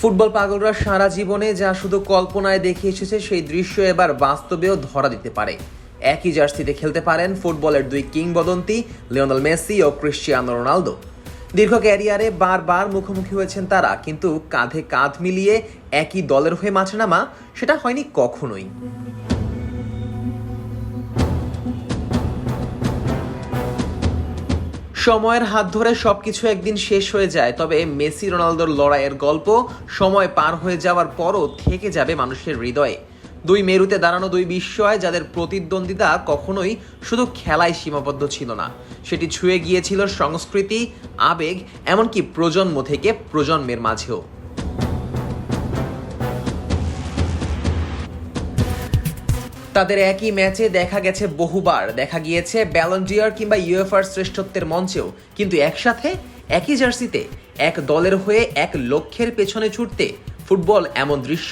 Football পাগলরা সারা জীবনে যা শুধু কল্পনায় দেখে এসেছে সেই দৃশ্য এবার বাস্তবেও ধরা দিতে পারে। একই জার্সিতে খেলতে পারেন ফুটবলের দুই কিংবদন্তি লিওনেল মেসি ও ক্রিশ্চিয়ানো রোনালদো। দীর্ঘ ক্যারিয়ারে বারবার মুখোমুখি হয়েছেন তারা, কিন্তু কাঁধে কাঁধ মিলিয়ে একই দলের হয়ে মাঠে নামা সেটা হয়নি কখনোই। সময়ের হাত ধরে সবকিছু একদিন শেষ হয়ে যায়, তবে মেসি রোনালদোর লড়াইয়ের গল্প সময় পার হয়ে যাওয়ার পরও থেকে যাবে মানুষের হৃদয়ে। দুই মেরুতে দাঁড়ানো দুই বিস্ময়, যাদের প্রতিদ্বন্দ্বিতা কখনোই শুধু খেলায় সীমাবদ্ধ ছিল না, সেটি ছুঁয়ে গিয়েছিল সংস্কৃতি, আবেগ, এমনকি প্রজন্ম থেকে প্রজন্মের মাঝেও। তাদের একই ম্যাচে দেখা গেছে বহুবার, দেখা গিয়েছে ব্যালন ডি'অর কিংবা ইউএফার শ্রেষ্ঠত্বের মঞ্চেও, কিন্তু একসাথে একই জার্সিতে এক দলের হয়ে এক লক্ষ্যের পেছনে ছুটতে ফুটবল এমন দৃশ্য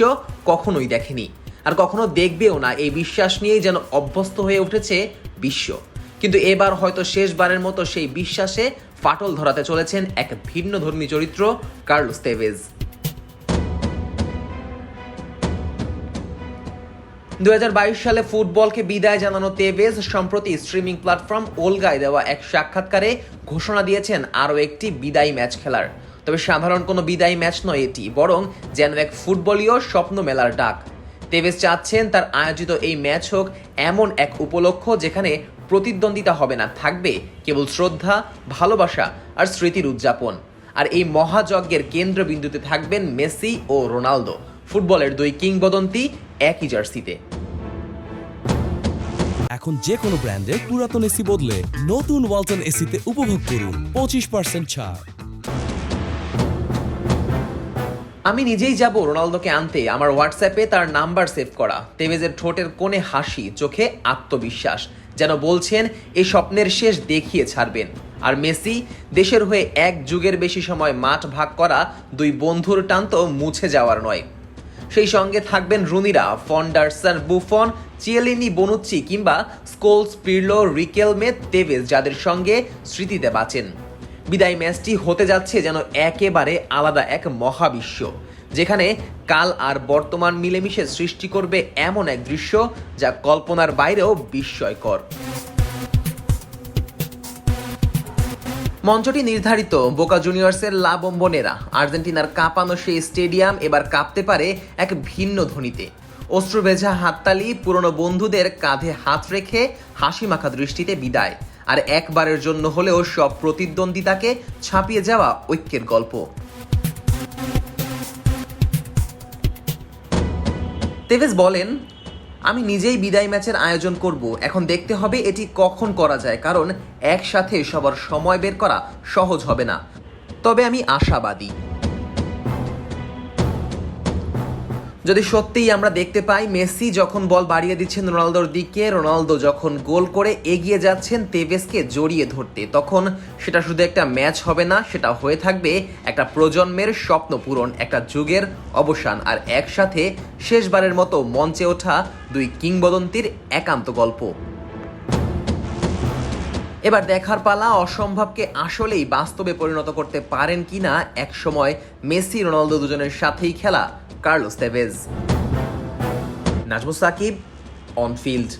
কখনোই দেখেনি, আর কখনো দেখবেও না। এই বিশ্বাস নিয়েই যেন অভ্যস্ত হয়ে উঠেছে বিশ্ব। কিন্তু এবার হয়তো শেষবারের মতো সেই বিশ্বাসে ফাটল ধরাতে চলেছেন এক ভিন্নধর্মী চরিত্র, কার্লোস তেভেজ। 2022 সালে ফুটবলকে বিদায় জানানো তেভেজ সম্প্রতি স্ট্রিমিং প্ল্যাটফর্ম ওলগায় দেওয়া এক সাক্ষাৎকারে ঘোষণা দিয়েছেন আরও একটি বিদায়ী ম্যাচ খেলার। তবে সাধারণ কোনো বিদায়ী ম্যাচ নয় এটি, বরং যেন এক ফুটবলীয় স্বপ্ন মেলার ডাক। তেভেজ চাচ্ছেন তার আয়োজিত এই ম্যাচ হোক এমন এক উপলক্ষ যেখানে প্রতিদ্বন্দ্বিতা হবে না, থাকবে কেবল শ্রদ্ধা, ভালোবাসা আর স্মৃতির উদযাপন। আর এই মহাযজ্ঞের কেন্দ্রবিন্দুতে থাকবেন মেসি ও রোনালদো, ফুটবলের দুই কিংবদন্তি একই জার্সিতে। এখন যে কোনো ব্র্যান্ডের পুরাতন এসি বদলে নতুন ওয়ালটন এসিতে উপভোগ করুন 25% ছাড়। আমি নিজেই যাব রোনালদোকে আনতে, আমার হোয়াটসঅ্যাপে তার নাম্বার সেভ করা। তেভেজের ঠোঁটের কোণে হাসি, চোখে আত্মবিশ্বাস, যেন বলছেন এই স্বপ্নের শেষ দেখিয়ে ছাড়বেন। আর মেসি দেশের হয়ে এক যুগের বেশি সময় মাঠ ভাগ করা দুই বন্ধুর টান তো মুছে যাওয়ার নয়। সেই সঙ্গে থাকবেন রুনিরা, ফন্ডারসন, বুফন, চিয়েলিনি, বনুচ্চি কিংবা স্কোলস, পিরলো, রিকেলমে, তেভেজ, যাদের সঙ্গে স্মৃতিতে বাঁচেন। বিদায় ম্যাচটি হতে যাচ্ছে যেন একেবারে আলাদা এক মহাবিশ্ব, যেখানে কাল আর বর্তমান মিলেমিশে সৃষ্টি করবে এমন এক দৃশ্য যা কল্পনার বাইরেও বিস্ময়কর। মঞ্চটি নির্ধারিত বোকা জুনিয়র্সের লা বোম্বোনেরা। আর্জেন্টিনার কাঁপানো সেই স্টেডিয়াম এবার কাঁপতে পারে এক ভিন্ন ধ্বনিতে। অশ্রুভেজা হাততালি, পুরনো বন্ধুদের কাঁধে হাত রেখে হাসি মাখা দৃষ্টিতে বিদায়, আর একবারের জন্য হলেও সব প্রতিদ্বন্দ্বিতাকে ছাপিয়ে যাওয়া ঐক্যের গল্প। তেভেজ বলেন, আমি নিজেই বিদায় ম্যাচের আয়োজন করব, এখন দেখতে হবে এটি কখন করা যায়, কারণ একসাথে সবার সময় বের করা সহজ হবে না। তবে আমি আশাবাদী, যদি সত্যিই আমরা দেখতে পাই মেসি যখন বল বাড়িয়ে দিচ্ছেন রোনালদোর দিকে, রোনালদো যখন গোল করে এগিয়ে যাচ্ছেন তেভেজকে জড়িয়ে ধরতে, তখন সেটা শুধু একটা ম্যাচ হবে না, সেটা হয়ে থাকবে একটা প্রজন্মের স্বপ্ন পূরণ, একটা যুগের অবসান, আর একসাথে শেষবারের মতো মঞ্চে ওঠা দুই কিংবদন্তির একান্ত গল্প। এবার দেখার পালা অসম্ভবকে আসলেই বাস্তবে পরিণত করতে পারেন কিনা এক সময় মেসি রোনালদো দুজনের সাথেই খেলা Carlos Tevez. Nazmus Sakib, on field.